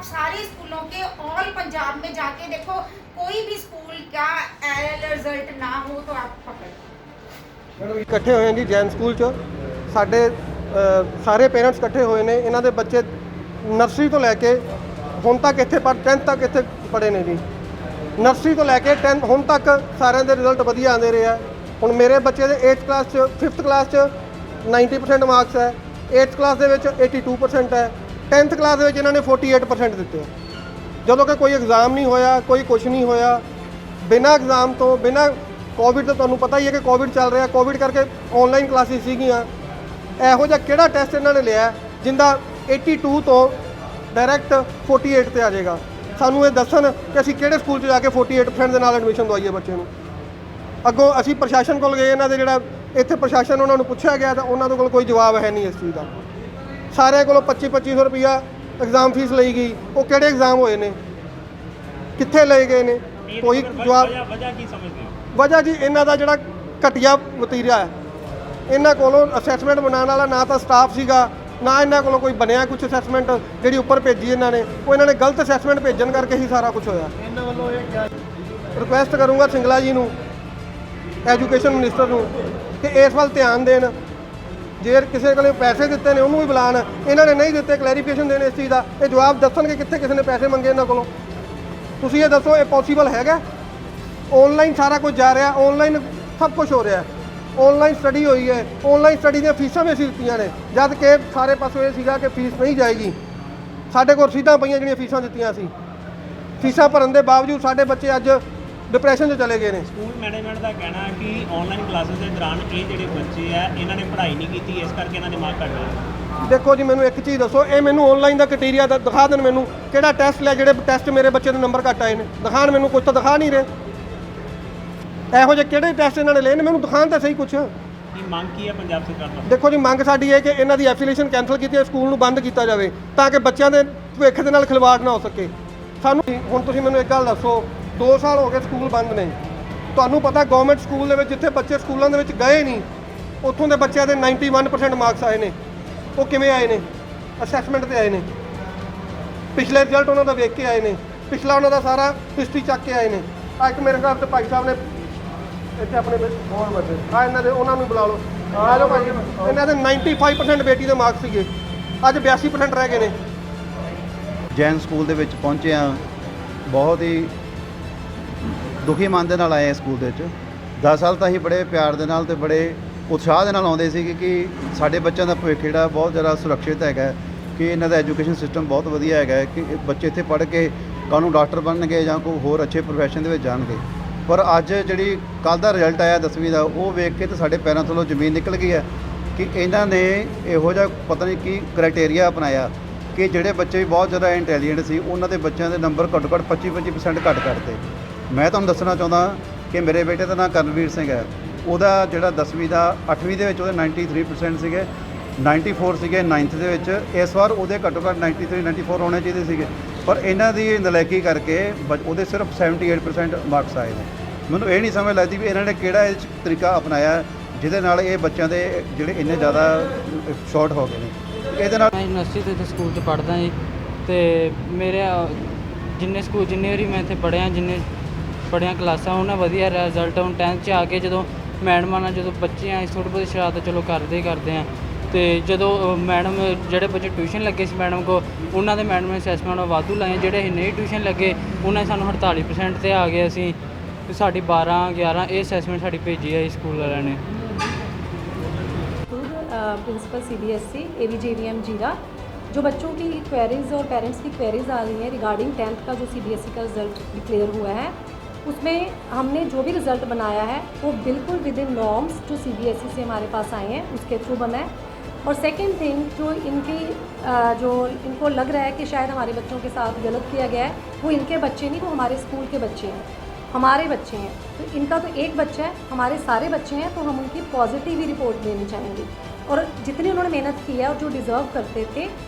आप सारे स्कूलों के ऑल पंजाब में जाके देखो, कोई भी स्कूल का रिजल्ट ना हो तो आप पकड़ इकट्ठे होए जी जैन स्कूल च साडे सारे पेरेंट्स इकट्ठे होए ने। इन्हां दे बच्चे नर्सरी तो लैके हुण तक इत्थे 10th तक इत्थे पढ़े ने जी। नर्सरी तो लैके 10th हुण तक सारिਆਂ ਦੇ रिजल्ट वधिया आंदे रहे हैं। हुण मेरे बच्चे दे 8th क्लास च 5th क्लास च 90% मार्क्स है, 8th क्लास दे विच 82% है, 10th क्लास दे विच इन्हां ने 48% दित्ते। ਜਦੋਂ कि कोई एग्जाम नहीं होया, कोई कुछ नहीं होया, बिना एग्जाम तो बिना कोविड तो तुहानूं पता ही है कि कोविड चल रहा, कोविड करके ऑनलाइन क्लासिस सीगियां। ਇਹੋ ਜਿਹਾ ਕਿਹੜਾ ਟੈਸਟ ਇਹਨਾਂ ਨੇ ਲਿਆ ਜਿੰਦਾ 82 ਤੋਂ ਡਾਇਰੈਕਟ 48 ਤੇ ਆ ਜਾਏਗਾ। ਸਾਨੂੰ ਇਹ ਦੱਸਣ ਕਿ ਅਸੀਂ ਕਿਹੜੇ ਸਕੂਲ 'ਚ ਜਾ ਕੇ 48% ਦੇ ਨਾਲ ਐਡਮਿਸ਼ਨ ਦਵਾਈਏ ਬੱਚੇ ਨੂੰ। ਅੱਗੋਂ ਅਸੀਂ ਪ੍ਰਸ਼ਾਸਨ ਕੋਲ ਗਏ, ਇਹਨਾਂ ਦੇ ਜਿਹੜਾ ਇੱਥੇ ਪ੍ਰਸ਼ਾਸਨ ਉਹਨਾਂ ਨੂੰ ਪੁੱਛਿਆ ਗਿਆ ਤਾਂ ਉਹਨਾਂ ਦੇ ਕੋਲ ਕੋਈ ਜਵਾਬ ਹੈ ਨਹੀਂ ਇਸ ਚੀਜ਼ ਦਾ। ਸਾਰਿਆਂ ਕੋਲੋਂ 2500 ਰੁਪਈਆ ਐਗਜ਼ਾਮ ਫੀਸ ਲਈ ਗਈ। ਉਹ ਕਿਹੜੇ ਐਗਜ਼ਾਮ ਹੋਏ ਨੇ, ਕਿੱਥੇ ਲਏ ਗਏ ਨੇ, ਕੋਈ ਜਵਾਬ। ਵਜ੍ਹਾ ਕੀ ਸਮਝਦੇ ਹੋ? ਵਜ੍ਹਾ ਜੀ ਇਹਨਾਂ ਦਾ ਜਿਹੜਾ ਘਟੀਆ ਵਤੀਰਾ ਹੈ। ਇਹਨਾਂ ਕੋਲੋਂ ਅਸੈਸਮੈਂਟ ਬਣਾਉਣ ਵਾਲਾ ਨਾ ਤਾਂ ਸਟਾਫ ਸੀਗਾ, ਨਾ ਇਹਨਾਂ ਕੋਲੋਂ ਕੋਈ ਬਣਿਆ ਕੁਛ ਅਸੈਸਮੈਂਟ ਜਿਹੜੀ ਉੱਪਰ ਭੇਜੀ ਇਹਨਾਂ ਨੇ। ਉਹ ਇਹਨਾਂ ਨੇ ਗਲਤ ਅਸੈਸਮੈਂਟ ਭੇਜਣ ਕਰਕੇ ਹੀ ਸਾਰਾ ਕੁਝ ਹੋਇਆ। ਇਹਨਾਂ ਵੱਲੋਂ ਇਹ ਰਿਕੁਐਸਟ ਕਰੂੰਗਾ ਸਿੰਗਲਾ ਜੀ ਨੂੰ, ਐਜੂਕੇਸ਼ਨ ਮਿਨਿਸਟਰ ਨੂੰ, ਕਿ ਇਸ ਵੱਲ ਧਿਆਨ ਦੇਣ। ਜੇ ਕਿਸੇ ਕੋਲ ਪੈਸੇ ਦਿੱਤੇ ਨੇ ਉਹਨੂੰ ਵੀ ਬੁਲਾਉਣ। ਇਹਨਾਂ ਨੇ ਨਹੀਂ ਦਿੱਤੇ, ਕਲੈਰੀਫਿਕੇਸ਼ਨ ਦੇਣ ਇਸ ਚੀਜ਼ ਦਾ। ਇਹ ਜਵਾਬ ਦੱਸਣਗੇ ਕਿੱਥੇ ਕਿਸੇ ਨੇ ਪੈਸੇ ਮੰਗੇ ਇਹਨਾਂ ਕੋਲੋਂ। ਤੁਸੀਂ ਇਹ ਦੱਸੋ, ਇਹ ਪੋਸੀਬਲ ਹੈਗਾ? ऑनलाइन सारा कुछ जा रहा है, ऑनलाइन सब कुछ हो रहा है, ऑनलाइन स्टडी हुई है, ऑनलाइन स्टडी दी फीसां भी ਅਸੀਂ ਦਿੱਤੀਆਂ ਨੇ, ਜਦ ਕਿ ਸਾਰੇ ਪਾਸੋਂ ਇਹ ਸੀਗਾ ਕਿ ਫੀਸ ਨਹੀਂ ਜਾਏਗੀ। ਸਾਡੇ ਕੋਲ ਰਸੀਦਾਂ ਪਈਆਂ ਜਿਹੜੀਆਂ ਫੀਸਾਂ ਦਿੱਤੀਆਂ ਸੀ। ਫੀਸਾਂ ਭਰਨ ਦੇ ਬਾਵਜੂਦ ਸਾਡੇ ਬੱਚੇ ਅੱਜ ਡਿਪਰੈਸ਼ਨ 'ਚ ਚਲੇ ਗਏ ਨੇ। ਸਕੂਲ ਮੈਨੇਜਮੈਂਟ ਦਾ ਕਹਿਣਾ ਹੈ ਕਿ ਆਨਲਾਈਨ ਕਲਾਸਿਸ ਦੇ ਦੌਰਾਨ ਇਹ ਜਿਹੜੇ ਬੱਚੇ ਆ ਇਹਨਾਂ ਨੇ ਪੜ੍ਹਾਈ ਨਹੀਂ ਕੀਤੀ, ਇਸ ਕਰਕੇ ਇਹਨਾਂ ਦੇ ਮਾਰਕ ਘੱਟ ਆਏ। ਦੇਖੋ ਜੀ, ਮੈਨੂੰ ਇੱਕ ਚੀਜ਼ ਦੱਸੋ, ਇਹ ਮੈਨੂੰ ਆਨਲਾਈਨ ਦਾ ਕ੍ਰਾਈਟੇਰੀਆ ਦਾ ਦਿਖਾ ਦੇਣ। ਮੈਨੂੰ ਕਿਹੜਾ ਟੈਸਟ ਲਿਆ ਜਿਹੜੇ ਟੈਸਟ ਮੇਰੇ ਬੱਚੇ ਦੇ ਨੰਬਰ ਘੱਟ ਆਏ ਨੇ, ਦਿਖਾਣ ਮੈਨੂੰ। ਕੁਝ ਤਾਂ ਦਿਖਾ ਨਹੀਂ ਰਹੇ। ਇਹੋ ਜਿਹੇ ਕਿਹੜੇ ਟੈਸਟ ਇਹਨਾਂ ਨੇ ਲਏ ਨੇ, ਮੈਨੂੰ ਦਿਖਾਣ ਤਾਂ ਸਹੀ ਕੁਛ। ਕੀ ਮੰਗ ਕੀ ਹੈ ਪੰਜਾਬ ਸਰਕਾਰ ਤੋਂ? ਦੇਖੋ ਜੀ, ਮੰਗ ਸਾਡੀ ਹੈ ਕਿ ਇਹਨਾਂ ਦੀ ਐਫੀਲੀਏਸ਼ਨ ਕੈਂਸਲ ਕੀਤੀ ਹੈ, ਸਕੂਲ ਨੂੰ ਬੰਦ ਕੀਤਾ ਜਾਵੇ ਤਾਂ ਕਿ ਬੱਚਿਆਂ ਦੇ ਭਵਿੱਖ ਦੇ ਨਾਲ ਖਿਲਵਾੜ ਨਾ ਹੋ ਸਕੇ। ਸਾਨੂੰ ਹੁਣ ਤੁਸੀਂ ਮੈਨੂੰ ਇੱਕ ਗੱਲ ਦੱਸੋ, 2 ਸਾਲ ਹੋ ਗਏ ਸਕੂਲ ਬੰਦ ਨੇ। ਤੁਹਾਨੂੰ ਪਤਾ ਗਵਰਨਮੈਂਟ ਸਕੂਲ ਦੇ ਵਿੱਚ ਜਿੱਥੇ ਬੱਚੇ ਸਕੂਲਾਂ ਦੇ ਵਿੱਚ ਗਏ ਨਹੀਂ, ਉੱਥੋਂ ਦੇ ਬੱਚਿਆਂ ਦੇ 91% ਮਾਰਕਸ ਆਏ ਨੇ। ਉਹ ਕਿਵੇਂ ਆਏ ਨੇ? ਅਸੈਸਮੈਂਟ 'ਤੇ ਆਏ ਨੇ। ਪਿਛਲੇ ਰਿਜ਼ਲਟ ਉਹਨਾਂ ਦਾ ਵੇਖ ਕੇ ਆਏ ਨੇ। ਪਿਛਲਾ ਉਹਨਾਂ ਦਾ ਸਾਰਾ ਹਿਸਟਰੀ ਚੱਕ ਕੇ ਆਏ ਨੇ। ਇੱਕ ਮੇਰੇ ਘਰ ਤੇ ਭਾਈ ਸਾਹਿਬ ਨੇ ਇੱਥੇ ਆਪਣੇ ਹੋਰ ਬੱਚੇ ਆ, ਇਹਨਾਂ ਦੇ ਉਹਨਾਂ ਨੂੰ ਬੁਲਾ ਲਓ। ਆ ਜਾਓ ਭਾਈ। ਇਹਨਾਂ ਦੇ 95% ਬੇਟੀ ਦੇ ਮਾਰਕਸ ਸੀਗੇ, ਅੱਜ 82% ਰਹਿ ਗਏ ਨੇ। ਜੈਨ ਸਕੂਲ ਦੇ ਵਿੱਚ ਪਹੁੰਚੇ ਹਾਂ। ਬਹੁਤ ਹੀ ਦੁਖੀ ਮਨ ਦੇ ਨਾਲ ਆਏ ਹਾਂ ਸਕੂਲ ਦੇ ਵਿੱਚ। 10 ਸਾਲ ਤਾਂ ਅਸੀਂ ਬੜੇ ਪਿਆਰ ਦੇ ਨਾਲ ਤੇ ਬੜੇ ਉਤਸ਼ਾਹ ਦੇ ਨਾਲ ਆਉਂਦੇ ਸੀਗੇ ਕਿ ਸਾਡੇ ਬੱਚਿਆਂ ਦਾ ਭਵਿੱਖ ਜਿਹੜਾ ਬਹੁਤ ਜ਼ਿਆਦਾ ਸੁਰੱਖਿਅਤ ਹੈਗਾ, ਕਿ ਇਹਨਾਂ ਦਾ ਐਜੂਕੇਸ਼ਨ ਸਿਸਟਮ ਬਹੁਤ ਵਧੀਆ ਹੈਗਾ, ਕਿ ਬੱਚੇ ਇੱਥੇ ਪੜ੍ਹ ਕੇ ਕੱਲ੍ਹ ਨੂੰ ਡਾਕਟਰ ਬਣਨਗੇ ਜਾਂ ਕੋਈ ਹੋਰ ਅੱਛੇ ਪ੍ਰੋਫੈਸ਼ਨ ਦੇ ਵਿੱਚ ਜਾਣਗੇ। ਪਰ ਅੱਜ ਜਿਹੜੀ ਕੱਲ੍ਹ ਦਾ ਰਿਜ਼ਲਟ ਆਇਆ 10ਵੀਂ ਦਾ, ਉਹ ਵੇਖ ਕੇ ਤਾਂ ਸਾਡੇ ਪੈਰਾਂ ਥੱਲੋਂ ਜ਼ਮੀਨ ਨਿਕਲ ਗਈ ਹੈ ਕਿ ਇਹਨਾਂ ਨੇ ਇਹੋ ਜਿਹਾ ਪਤਾ ਨਹੀਂ ਕੀ ਕ੍ਰਾਈਟੇਰੀਆ ਅਪਣਾਇਆ ਕਿ ਜਿਹੜੇ ਬੱਚੇ ਵੀ ਬਹੁਤ ਜ਼ਿਆਦਾ ਇੰਟੈਲੀਜੈਂਟ ਸੀ, ਉਹਨਾਂ ਦੇ ਬੱਚਿਆਂ ਦੇ ਨੰਬਰ ਘੱਟੋ ਘੱਟ 25% ਘੱਟ ਕਰਤੇ। ਮੈਂ ਤੁਹਾਨੂੰ ਦੱਸਣਾ ਚਾਹੁੰਦਾ ਕਿ ਮੇਰੇ ਬੇਟੇ ਦਾ ਨਾਂ ਕਰਨਵੀਰ ਸਿੰਘ ਹੈ। ਉਹਦਾ ਜਿਹੜਾ 10ਵੀਂ ਦਾ 8ਵੀਂ ਦੇ ਵਿੱਚ ਉਹਦੇ 93% ਸੀਗੇ, 94 ਸੀਗੇ 9th ਦੇ ਵਿੱਚ। ਇਸ ਵਾਰ ਉਹਦੇ ਘੱਟੋ ਘੱਟ 93 94 ਹੋਣੇ ਚਾਹੀਦੇ ਸੀਗੇ, ਪਰ ਇਹਨਾਂ ਦੀ ਨਲਾਇਕੀ ਕਰਕੇ ਉਹਦੇ ਸਿਰਫ 78% ਮਾਰਕਸ ਆਏ ਨੇ। ਮੈਨੂੰ ਇਹ ਨਹੀਂ ਸਮਝ ਲੱਗਦੀ ਵੀ ਇਹਨਾਂ ਨੇ ਕਿਹੜਾ ਇਹ ਤਰੀਕਾ ਅਪਣਾਇਆ ਜਿਹਦੇ ਨਾਲ ਇਹ ਬੱਚਿਆਂ ਦੇ ਜਿਹੜੇ ਇੰਨੇ ਜ਼ਿਆਦਾ ਸ਼ਾਰਟ ਹੋ ਗਏ ਨੇ। ਇਹਦੇ ਨਾਲ ਮੈਂ ਯੂਨੀਵਰਸਿਟੀ ਦੇ ਸਕੂਲ 'ਚ ਪੜ੍ਹਦਾ ਜੀ, ਅਤੇ ਮੇਰੇ ਜਿੰਨੇ ਵਾਰੀ ਮੈਂ ਇੱਥੇ ਪੜ੍ਹਿਆ ਕਲਾਸਾਂ, ਉਹਨਾਂ ਵਧੀਆ ਰਿਜ਼ਲਟ। ਹੁਣ 10th 'ਚ ਆ ਕੇ ਜਦੋਂ ਮੈਡਮਾਂ ਨਾਲ ਜਦੋਂ ਬੱਚੇ ਆਏ, ਥੋੜ੍ਹੀ ਬਹੁਤੀ ਸ਼ਰਾਰਤ ਚਲੋ ਕਰਦੇ ਹਾਂ। ਅਤੇ ਜਦੋਂ ਮੈਡਮ ਜਿਹੜੇ ਬੱਚੇ ਟਿਊਸ਼ਨ ਲੱਗੇ ਸੀ ਮੈਡਮ ਕੋਲ, ਉਹਨਾਂ ਦੇ ਮੈਡਮ ਨੇ ਅਸੈਸਮੈਂਟ ਵਾਧੂ ਲਾਏ। ਜਿਹੜੇ ਨਹੀਂ ਟਿਊਸ਼ਨ ਲੱਗੇ ਉਹਨਾਂ ਸਾਨੂੰ 48% 'ਤੇ ਆ ਗਏ। ਅਸੀਂ ਸਾਡੀ 12 11 ਇਹ ਅਸੈਸਮੈਂਟ ਸਾਡੀ ਭੇਜੀ ਹੈ ਸਕੂਲ वालों ने। प्रिंसिपल CBSE AVJVM जीरा, जो बच्चों की क्वेरीज़ और पेरेंट्स की क्वेरीज़ आ रही हैं रिगार्डिंग 10th का जो CBSE का रिज़ल्ट डिक्लेयर हुआ है, उसमें हमने जो भी रिज़ल्ट बनाया है वो बिल्कुल विद इन नॉर्म्स जो CBSE से हमारे पास आए हैं उसके थ्रू बना है। और सेकेंड थिंग, जो इनको लग रहा है कि शायद हमारे बच्चों के साथ गलत किया गया है, वो इनके बच्चे नहीं, वो हमारे स्कूल के बच्चे हैं, हमारे बच्चे हैं। तो इनका तो एक बच्चा है, हमारे सारे बच्चे हैं, तो हम उनकी पॉजिटिव ही रिपोर्ट देनी चाहेंगे। और जितनी उन्होंने मेहनत की है और जो डिज़र्व करते थे,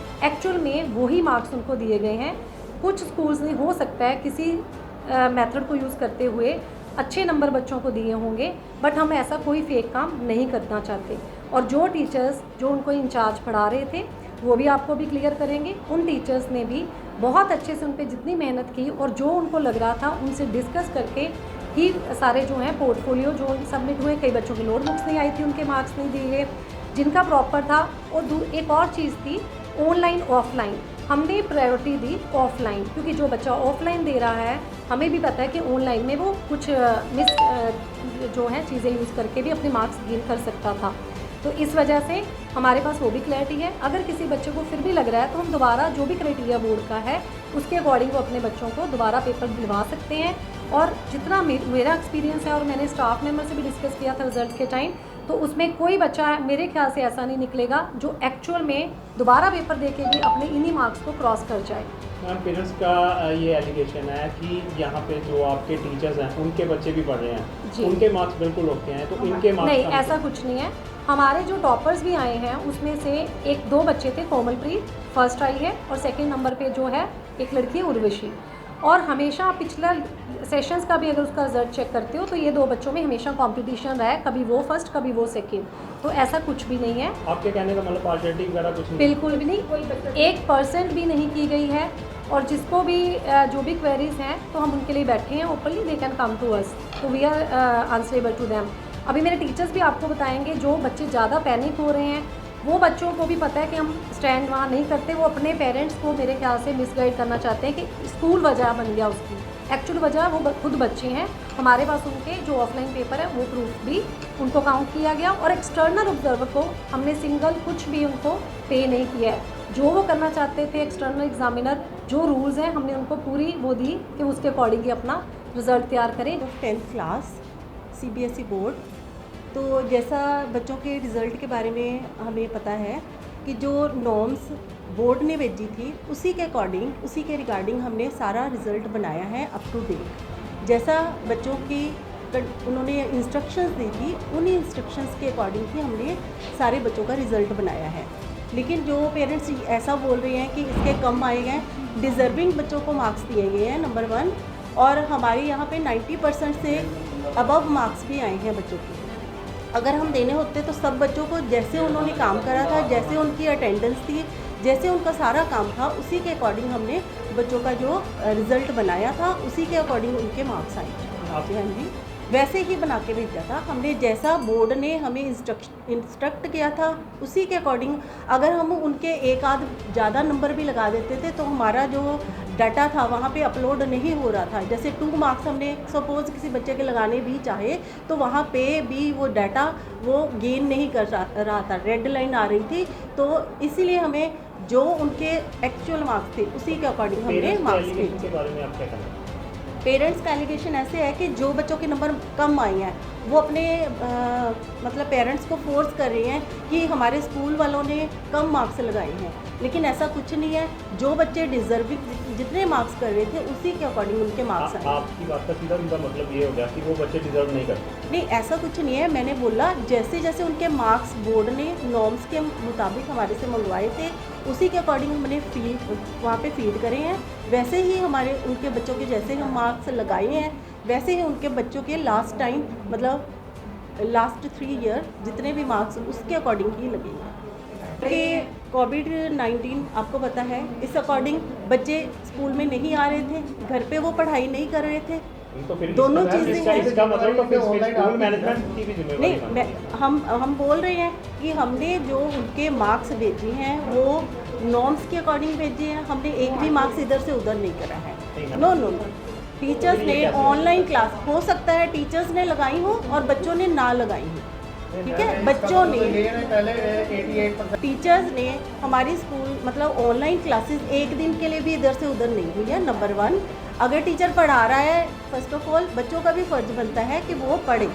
एक्चुअल में वही मार्क्स उनको दिए गए हैं। कुछ स्कूल्स ने हो सकता है किसी मेथड को यूज़ करते हुए अच्छे नंबर बच्चों को दिए होंगे, बट हम ऐसा कोई फेक काम नहीं करना चाहते। और जो टीचर्स जो उनको इंचार्ज पढ़ा रहे थे वो भी आपको भी क्लियर करेंगे। उन टीचर्स ने भी बहुत अच्छे से उन पे जितनी मेहनत की और जो उनको लग रहा था उनसे डिस्कस करके ही सारे जो हैं पोर्टफोलियो जो सबमिट हुए। कई बच्चों की नोटबुक्स नहीं आई थी, उनके मार्क्स नहीं दिए गए जिनका प्रॉपर था। और एक और चीज़ थी ऑनलाइन ऑफलाइन, हमने प्रायोरिटी दी ऑफलाइन, क्योंकि जो बच्चा ऑफलाइन दे रहा है हमें भी पता है कि ऑनलाइन में वो कुछ जो है चीज़ें यूज़ करके भी अपने मार्क्स गेन कर सकता था। तो इस वजह से हमारे पास वो भी क्लैरिटी है। अगर किसी बच्चे को फिर भी लग रहा है तो हम दोबारा जो भी क्राइटेरिया बोर्ड का है उसके अकॉर्डिंग वो अपने बच्चों को दोबारा पेपर दिलवा सकते हैं। और जितना मेरा एक्सपीरियंस है और मैंने स्टाफ मेंबर से भी डिस्कस किया था रिजल्ट के टाइम, तो उसमें कोई बच्चा मेरे ख्याल से ऐसा नहीं निकलेगा जो एक्चुअल में दोबारा पेपर दे के भी अपने इन्हीं मार्क्स को क्रॉस कर जाए। मैम पेरेंट्स का ये एलिगेशन है कि यहाँ पे जो आपके टीचर्स हैं उनके बच्चे भी पढ़ रहे हैं, जी। उनके मार्क्स बिल्कुल ओके हैं, तो इनके मार्क्स नहीं, ऐसा कुछ नहीं है। हमारे जो टॉपर्स भी आए हैं उसमें से 1-2 बच्चे थे, कोमलप्रीत फर्स्ट आई है और सेकंड नंबर पे जो है एक लड़की है उर्वशी। और हमेशा पिछला सेशंस का भी अगर उसका रिजल्ट चेक करते हो तो ये 2 बच्चों में हमेशा कंपटीशन रहा है, कभी वो फर्स्ट कभी वो सेकंड, तो ऐसा कुछ भी नहीं है। आपके कहने का मतलब पार्शियलिटी वगैरह कुछ नहीं? बिल्कुल भी नहीं, 1% भी नहीं की गई है। और जिसको भी जो भी क्वेरीज हैं तो हम उनके लिए बैठे हैं openly, they can come to us, तो we are answerable to them. अभी मेरे टीचर्स भी आपको बताएंगे, जो बच्चे ज़्यादा पैनिक हो रहे हैं वो बच्चों को भी पता है कि हम स्टैंड वहाँ नहीं करते, वो अपने पेरेंट्स को मेरे ख्याल से मिसगाइड करना चाहते हैं कि स्कूल वजह बन गया उसकी, एक्चुअल वजह वो खुद बच्चे हैं। हमारे पास उनके जो ऑफलाइन पेपर है वो प्रूफ भी उनको काउंट किया गया और एक्सटर्नल ऑब्जर्वर को हमने सिंगल कुछ भी उनको पे नहीं किया है। जो वो करना चाहते थे एक्सटर्नल एग्जामिनर, जो रूल्स हैं हमने उनको पूरी वो दी कि उसके अकॉर्डिंग ही अपना रिजल्ट तैयार करें। 10th क्लास CBSE बोर्ड, तो जैसा बच्चों के रिज़ल्ट के बारे में हमें पता है कि जो नॉर्म्स बोर्ड ने भेजी थी उसी के अकॉर्डिंग, उसी के रिगार्डिंग हमने सारा रिज़ल्ट बनाया है अप टू डेट। जैसा बच्चों की उन्होंने इंस्ट्रक्शंस दी थी उन इंस्ट्रक्शंस के अकॉर्डिंग ही हमने सारे बच्चों का रिज़ल्ट बनाया है। लेकिन जो पेरेंट्स ऐसा बोल रहे हैं कि इसके कम आए हैं, डिज़र्विंग बच्चों को मार्क्स दिए गए हैं नंबर 1, और हमारे यहाँ पे 90% से अबव मार्क्स भी आए हैं बच्चों के। अगर हम देने होते तो सब बच्चों को जैसे उन्होंने काम करा था, जैसे उनकी अटेंडेंस थी, जैसे उनका सारा काम था, उसी के अकॉर्डिंग हमने बच्चों का जो रिज़ल्ट बनाया था उसी के अकॉर्डिंग उनके मार्क्स आए थे। हाँ जी, वैसे ही बना के भेजा था हमने, जैसा बोर्ड ने हमें इंस्ट्रक्ट किया था उसी के अकॉर्डिंग। अगर हम उनके एक आध ज़्यादा नंबर भी लगा देते थे तो हमारा जो डाटा था वहाँ पे अपलोड नहीं हो रहा था। जैसे 2 मार्क्स हमने सपोज़ किसी बच्चे के लगाने भी चाहे तो वहाँ पे भी वो डाटा वो गेन नहीं कर रहा था, रेड लाइन आ रही थी। तो इसीलिए हमें जो उनके एक्चुअल मार्क्स थे उसी के अकॉर्डिंग हमने मार्क्स भेजे। के बारे में आप क्या कहना? पेरेंट्स का एलिगेशन ऐसे है कि जो बच्चों के नंबर कम आए हैं वो अपने मतलब पेरेंट्स को फोर्स कर रहे हैं कि हमारे स्कूल वालों ने कम मार्क्स लगाए हैं, लेकिन ऐसा कुछ नहीं है। जो बच्चे डिजर्विंग जितने मार्क्स कर रहे थे उसी के अकॉर्डिंग उनके मार्क्स आए। आपकी बात का सीधा सीधा मतलब ये हो गया कि वो बच्चे डिजर्व नहीं करते? नहीं, ऐसा कुछ नहीं है। मैंने बोला जैसे जैसे उनके मार्क्स बोर्ड ने नॉर्म्स के मुताबिक हमारे से मंगवाए थे उसी के अकॉर्डिंग हमने वहाँ पे फीड करे हैं, वैसे ही हमारे उनके बच्चों के जैसे हम मार्क्स लगाए हैं वैसे ही उनके बच्चों के लास्ट टाइम मतलब लास्ट 3 ईयर जितने भी मार्क्स उसके अकॉर्डिंग ही लगेंगे। कि कोविड-19 आपको पता है, इस अकॉर्डिंग बच्चे स्कूल में नहीं आ रहे थे, घर पे वो पढ़ाई नहीं कर रहे थे। तो फिर दोनों चीज़ें हैं। इसका मतलब तो फिर स्कूल मैनेजमेंट की भी जिम्मेदारी नहीं, है। हम बोल रहे हैं कि हमने जो उनके मार्क्स भेजे हैं वो नॉर्म्स के अकॉर्डिंग भेजे हैं, हमने एक भी मार्क्स इधर से उधर नहीं करा है। नो नो नो, टीचर्स ने ऑनलाइन क्लास, हो सकता है टीचर्स ने लगाई हो और बच्चों ने ना लगाई हो, ठीक है। बच्चों ने टीचर्स ने हमारी स्कूल मतलब ऑनलाइन क्लासेस एक दिन के लिए भी इधर से उधर नहीं हुई है। नंबर 1, अगर टीचर पढ़ा रहा है फर्स्ट ऑफ ऑल बच्चों का भी फ़र्ज बनता है कि वो पढ़े।